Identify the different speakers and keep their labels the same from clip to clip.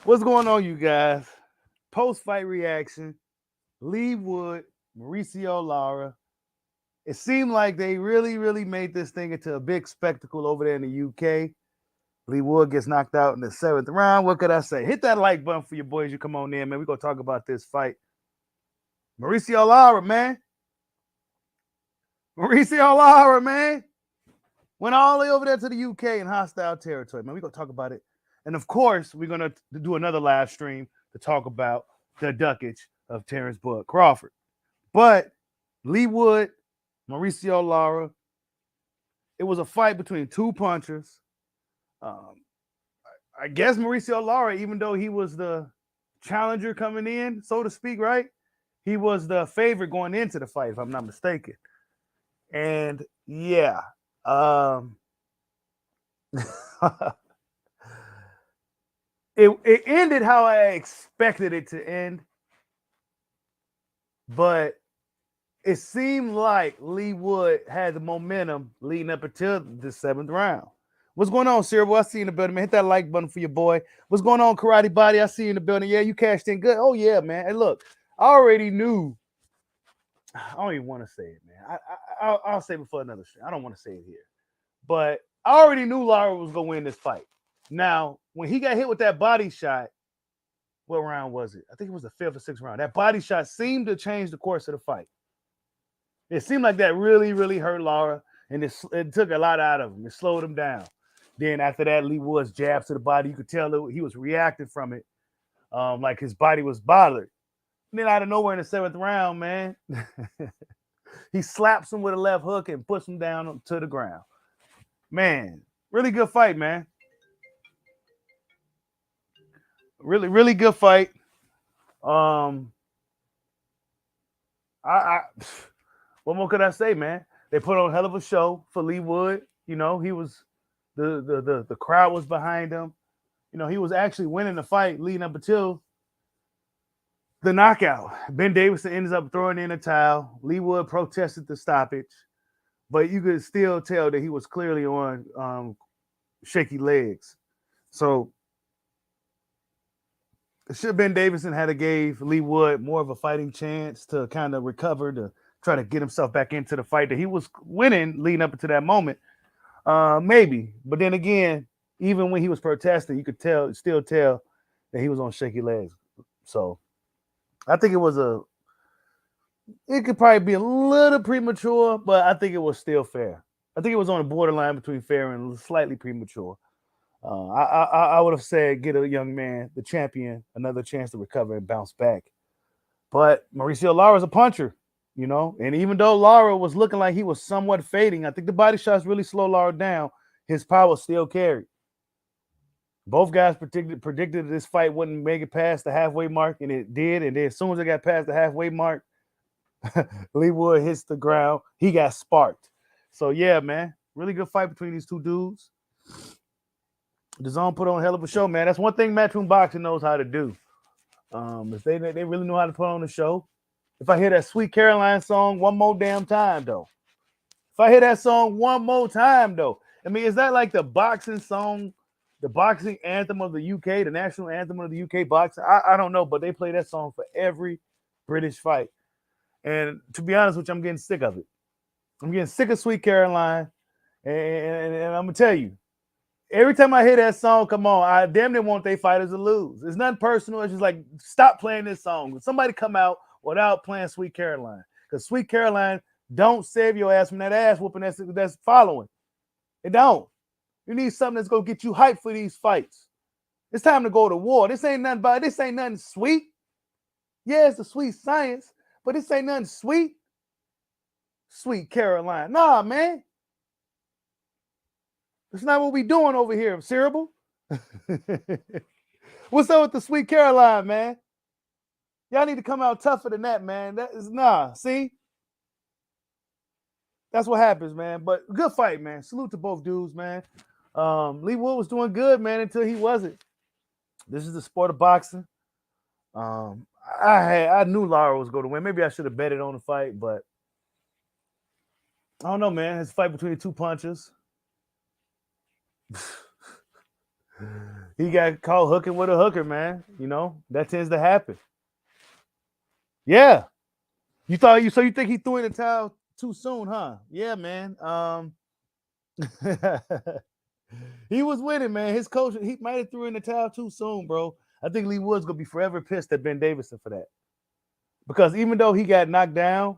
Speaker 1: What's going on, you guys? Post-fight reaction. Leigh Wood, Mauricio Lara. It seemed like they really made this thing into a big spectacle over there in the UK. Leigh Wood gets knocked out in the seventh round. What could I say? Hit that like button for your boys. You come on in, man. We're gonna talk about this fight. Mauricio Lara, man. Mauricio Lara, man. Went all the way over there to the UK in hostile territory, man. We're gonna talk about it. And of course, we're gonna do another live stream to talk about the duckage of Terrence Bud Crawford. But Leigh Wood, Mauricio Lara, it was a fight between two punchers. Um, I guess Mauricio Lara, even though he was the challenger coming in, so to speak, right? He was the favorite going into the fight, if I'm not mistaken. And yeah, um, it ended how I expected it to end, but it seemed like Leigh Wood had the momentum leading up until the seventh round. What's going on, Cerebral? I see you in the building, man. Hit that like button for your boy. What's going on, Karate Body? I see you in the building. Yeah, you cashed in good. Oh, yeah, man. And look, I already knew. I don't even want to say it, man. I'll say it before another stream. I don't want to say it here. But I already knew Lara was going to win this fight. Now, when he got hit with that body shot, what round was it? I think it was the fifth or sixth round. That body shot seemed to change the course of the fight. It seemed like that really hurt Lara, and it took a lot out of him. It slowed him down. Then after that, Leigh Wood's jabs to the body, you could tell he was reacting from it, like his body was bothered. And then out of nowhere in the seventh round, man, he slaps him with a left hook and puts him down to the ground. Man, really good fight, man. Really good fight. Um, I what more could I say, man? They put on a hell of a show for Leigh Wood. You know, he was the crowd was behind him. You know, he was actually winning the fight leading up until the knockout. Ben Davison ends up throwing in a towel. Leigh Wood protested the stoppage, but you could still tell that he was clearly on shaky legs. So it should have been Davison had gave Leigh Wood more of a fighting chance to kind of recover, to try to get himself back into the fight that he was winning leading up to that moment. Maybe, but then again, even when he was protesting, you could still tell that he was on shaky legs. So I think it could probably be a little premature, but I think it was still fair. I think it was on the borderline between fair and slightly premature. I would have said get a young man, the champion, another chance to recover and bounce back. But Mauricio Lara is a puncher, you know, and even though Lara was looking like he was somewhat fading, I think the body shots really slowed Lara down. His power still carried. Both guys predicted this fight wouldn't make it past the halfway mark, and it did. And then as soon as it got past the halfway mark, Leigh Wood hits the ground. He got sparked. So yeah, man, really good fight between these two dudes. The Zone put on a hell of a show, man. That's one thing Matchroom Boxing knows how to do. If they really know how to put on a show. If I hear that Sweet Caroline song one more damn time, though. If I hear that song one more time, though. I mean, is that like the boxing song, the boxing anthem of the UK, the national anthem of the UK boxing? I don't know, but they play that song for every British fight. And to be honest with you, I'm getting sick of it. I'm getting sick of Sweet Caroline. And I'm going to tell you, every time I hear that song come on, I damn near want they fighters to lose. It's nothing personal. It's just like, stop playing this song. Somebody come out without playing Sweet Caroline. Because Sweet Caroline don't save your ass from that ass whooping that's following. It don't. You need something that's going to get you hyped for these fights. It's time to go to war. This ain't nothing sweet. Yeah, it's a sweet science, but this ain't nothing sweet. Sweet Caroline. Nah, man. That's not what we doing over here, Cerebral. What's up with the Sweet Caroline, man? Y'all need to come out tougher than that, man. That is see? That's what happens, man. But good fight, man. Salute to both dudes, man. Leigh Wood was doing good, man, until he wasn't. This is the sport of boxing. I knew Lara was going to win. Maybe I should have betted on the fight, but I don't know, man. It's a fight between the two punchers. He got caught hooking with a hooker, man. You know, that tends to happen. Yeah. You think he threw in the towel too soon, huh? Yeah, man. He was winning, man. His coach, he might have threw in the towel too soon, bro. I think Lee Wood's gonna be forever pissed at Ben Davison for that. Because even though he got knocked down,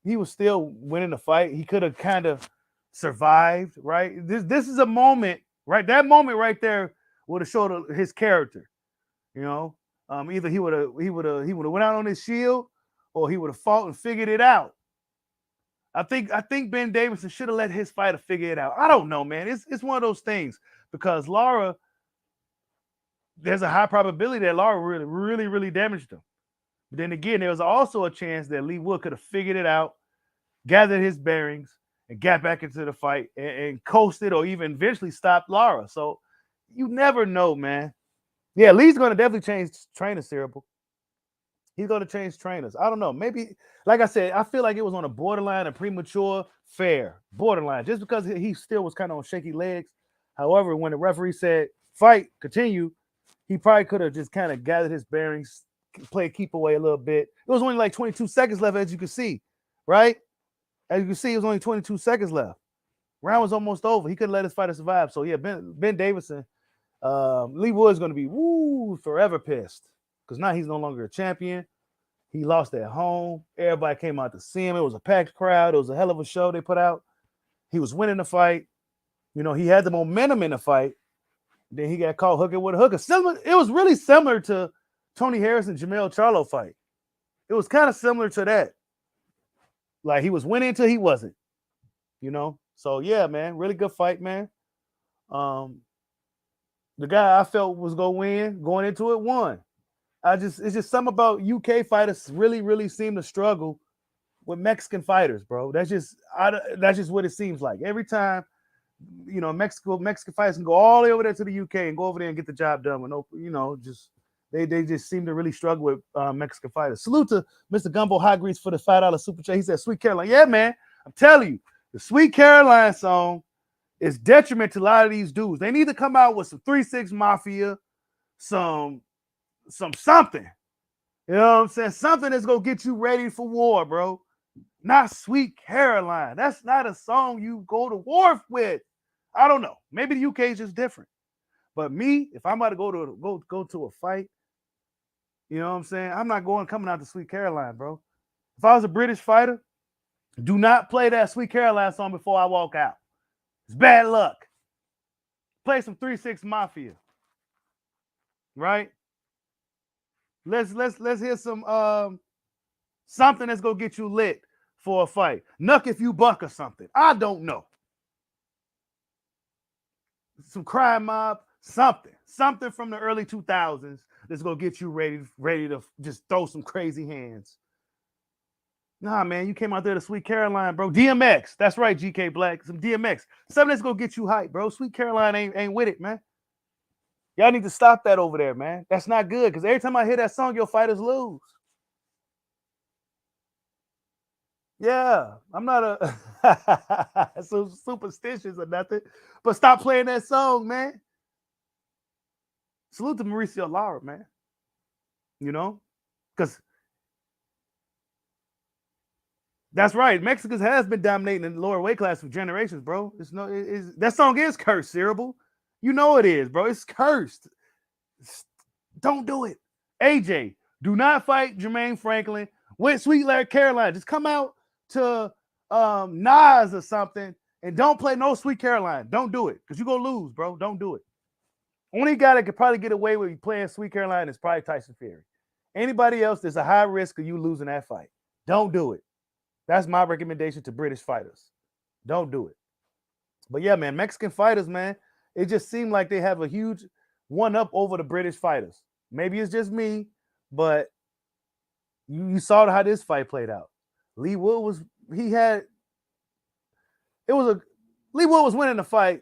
Speaker 1: he was still winning the fight. He could have kind of survived, right? This is a moment, right? That moment right there would have showed his character. You know, either he would have went out on his shield, or he would have fought and figured it out. I think Ben Davison should have let his fighter figure it out. I don't know, man. It's one of those things because Lara, there's a high probability that Lara really, really, really damaged him. But then again, there was also a chance that Leigh Wood could have figured it out, gathered his bearings, and got back into the fight and coasted or even eventually stopped Lara. So you never know, man. Yeah, Lee's going to definitely change trainer cerebral. He's going to change trainers. I don't know. Maybe, like I said, I feel like it was on a borderline of premature fair. Borderline. Just because he still was kind of on shaky legs. However, when the referee said, fight, continue, he probably could have just kind of gathered his bearings, played keep away a little bit. It was only like 22 seconds left, as you can see, right? As you can see, it was only 22 seconds left. Round was almost over. He couldn't let his fighter survive. So, yeah, Ben Davison, Leigh Wood's going to be forever pissed because now he's no longer a champion. He lost at home. Everybody came out to see him. It was a packed crowd. It was a hell of a show they put out. He was winning the fight. You know, he had the momentum in the fight. Then he got caught hooking with a hooker. It was really similar to Tony Harris and Jamel Charlo fight. It was kind of similar to that. Like he was winning until he wasn't. You know? So yeah, man, really good fight, man. The guy I felt was gonna win going into it won. It's just something about UK fighters really, really seem to struggle with Mexican fighters, bro. That's just what it seems like. Every time, you know, Mexican fighters can go all the way over there to the UK and go over there and get the job done with no, you know, just they just seem to really struggle with Mexican fighters. Salute to Mr. Gumbo Hot Grease for the $5 super chat. He said, "Sweet Caroline." Yeah, man, I'm telling you, the Sweet Caroline song is detriment to a lot of these dudes. They need to come out with some 3-6 Mafia, some something. You know what I'm saying? Something that's gonna get you ready for war, bro. Not Sweet Caroline. That's not a song you go to war with. I don't know. Maybe the UK is just different. But me, if I'm about to go to a fight, you know what I'm saying? I'm not coming out to Sweet Caroline, bro. If I was a British fighter, do not play that Sweet Caroline song before I walk out. It's bad luck. Play some 3-6 Mafia. Right? Let's hear some something that's gonna get you lit for a fight. Nuck if you buck or something. I don't know. Some Crime Mob, something from the early 2000s that's gonna get you ready to just throw some crazy hands. Nah, man, you came out there to Sweet Caroline, bro. DMX, that's right, GK Black, some DMX, something that's gonna get you hype, bro. Sweet Caroline ain't with it, man. Y'all need to stop that over there, man. That's not good because every time I hear that song, your fighters lose. Yeah, I'm not a so superstitious or nothing, but stop playing that song, man. Salute to Mauricio Lara, man. You know, because that's right. Mexicans has been dominating in the lower weight class for generations, bro. That song is cursed, Cerebral. You know it is, bro. It's cursed. Don't do it. AJ, do not fight Jermaine Franklin with Sweet Larry Caroline. Just come out to Nas or something and don't play no Sweet Caroline. Don't do it because you're going to lose, bro. Don't do it. Only guy that could probably get away with playing Sweet Caroline is probably Tyson Fury. Anybody else, there's a high risk of you losing that fight. Don't do it. That's my recommendation to British fighters. Don't do it. But yeah, man, Mexican fighters, man, it just seemed like they have a huge one-up over the British fighters. Maybe it's just me, but you saw how this fight played out. Leigh Wood was winning the fight.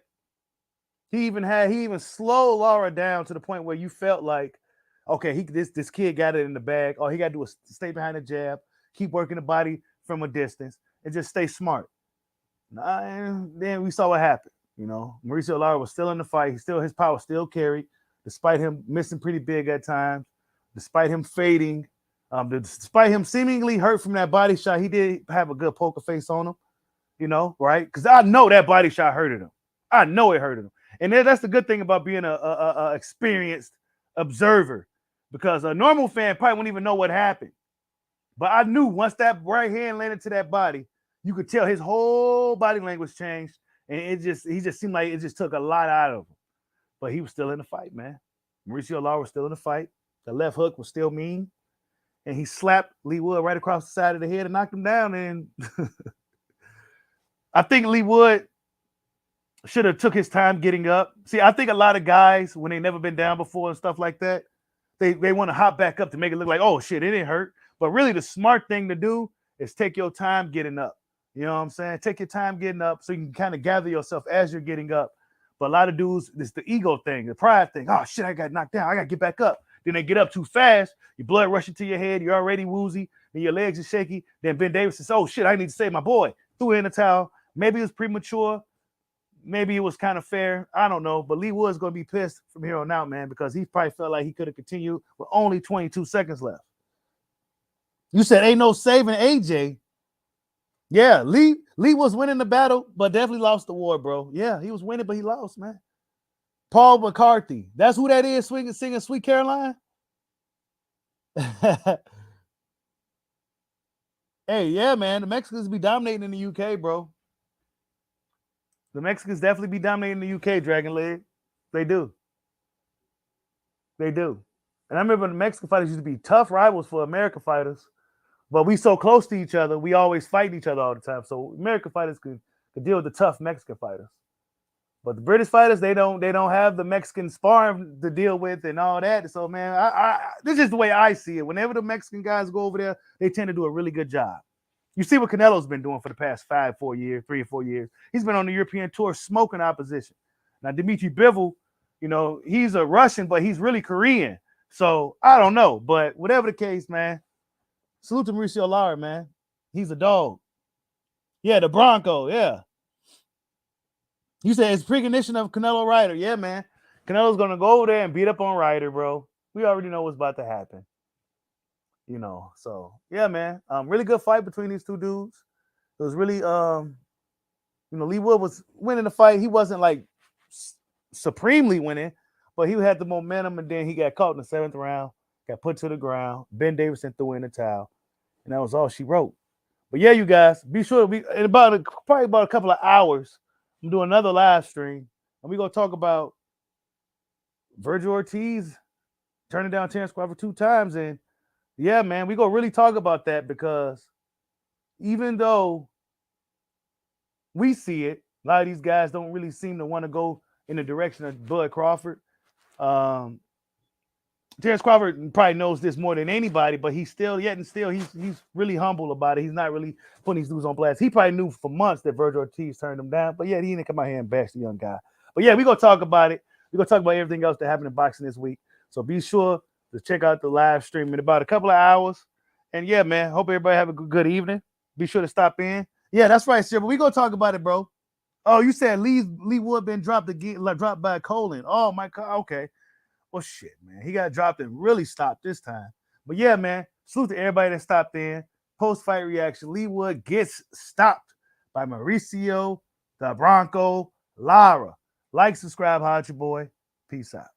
Speaker 1: He even slowed Lara down to the point where you felt like, okay, this kid got it in the bag. All he got to do is stay behind the jab, keep working the body from a distance, and just stay smart. And then we saw what happened. You know, Mauricio Lara was still in the fight. His power still carried. despite him missing pretty big at times, despite him fading, despite him seemingly hurt from that body shot, he did have a good poker face on him, right? Because I know that body shot hurted him. I know it hurted him. And that's the good thing about being a experienced observer, because a normal fan probably wouldn't even know what happened. But I knew once that right hand landed to that body, you could tell his whole body language changed, and he just seemed like it just took a lot out of him. But he was still in the fight, man. Mauricio Lara was still in the fight. The left hook was still mean, and he slapped Leigh Wood right across the side of the head and knocked him down. And I think Leigh Wood should have took his time getting up. See, I think a lot of guys, when they never been down before and stuff like that, they want to hop back up to make it look like, oh shit, it didn't hurt. But really, the smart thing to do is take your time getting up. You know what I'm saying? Take your time getting up so you can kind of gather yourself as you're getting up. But a lot of dudes, it's the ego thing, the pride thing. Oh shit, I got knocked down. I got to get back up. Then they get up too fast. Your blood rushing to your head. You're already woozy. Then your legs are shaky. Then Ben Davis says, oh shit, I need to save my boy. Threw in the towel. Maybe it was premature. Maybe it was kind of fair. I don't know. But Leigh Wood's going to be pissed from here on out, man, because he probably felt like he could have continued with only 22 seconds left. You said ain't no saving AJ. Yeah, Leigh was winning the battle, but definitely lost the war, bro. Yeah, he was winning, but he lost, man. Paul McCarthy. That's who that is singing Sweet Caroline? Hey, yeah, man. The Mexicans be dominating in the UK, bro. The Mexicans definitely be dominating in the UK, Dragon Leg. They do. They do. And I remember the Mexican fighters used to be tough rivals for American fighters. But we so close to each other, we always fight each other all the time. So American fighters could deal with the tough Mexican fighters. But the British fighters, they don't have the Mexican sparring to deal with and all that. So, man, this is the way I see it. Whenever the Mexican guys go over there, they tend to do a really good job. You see what Canelo's been doing for the past 3 or 4 years. He's been on the European tour smoking opposition. Now, Dmitry Bivol, he's a Russian, but he's really Korean. So, I don't know. But whatever the case, man, salute to Mauricio Lara, man. He's a dog. Yeah, the Bronco, yeah. You said it's precognition of Canelo Ryder. Yeah, man. Canelo's going to go over there and beat up on Ryder, bro. We already know what's about to happen. So, yeah, man. Really good fight between these two dudes. It was really, Leigh Wood was winning the fight. He wasn't, like, supremely winning, but he had the momentum, and then he got caught in the 7th round, got put to the ground. Ben Davison threw in the towel, and that was all she wrote. But, yeah, you guys, be sure in probably about a couple of hours, I'm doing another live stream, and we're going to talk about Virgil Ortiz turning down Terence Crawford 2 times. And, yeah, man, we're going to really talk about that, because even though we see it, a lot of these guys don't really seem to want to go in the direction of Bud Crawford. Terence Crawford probably knows this more than anybody, but he's really humble about it. He's not really putting these dudes on blast. He probably knew for months that Virgil Ortiz turned him down, but yeah, he didn't come out here and bash the young guy. But yeah, we're going to talk about it. We're going to talk about everything else that happened in boxing this week. So be sure to check out the live stream in about a couple of hours. And yeah, man, hope everybody have a good evening. Be sure to stop in. Yeah, that's right, sir. But we're going to talk about it, bro. Oh, you said Leigh Wood been dropped by Colin. Oh, my God. Okay. Well, shit, man. He got dropped and really stopped this time. But yeah, man, salute to everybody that stopped in. Post-fight reaction. Leigh Wood gets stopped by Mauricio, the Bronco, Lara. Like, subscribe, holla at your boy. Peace out.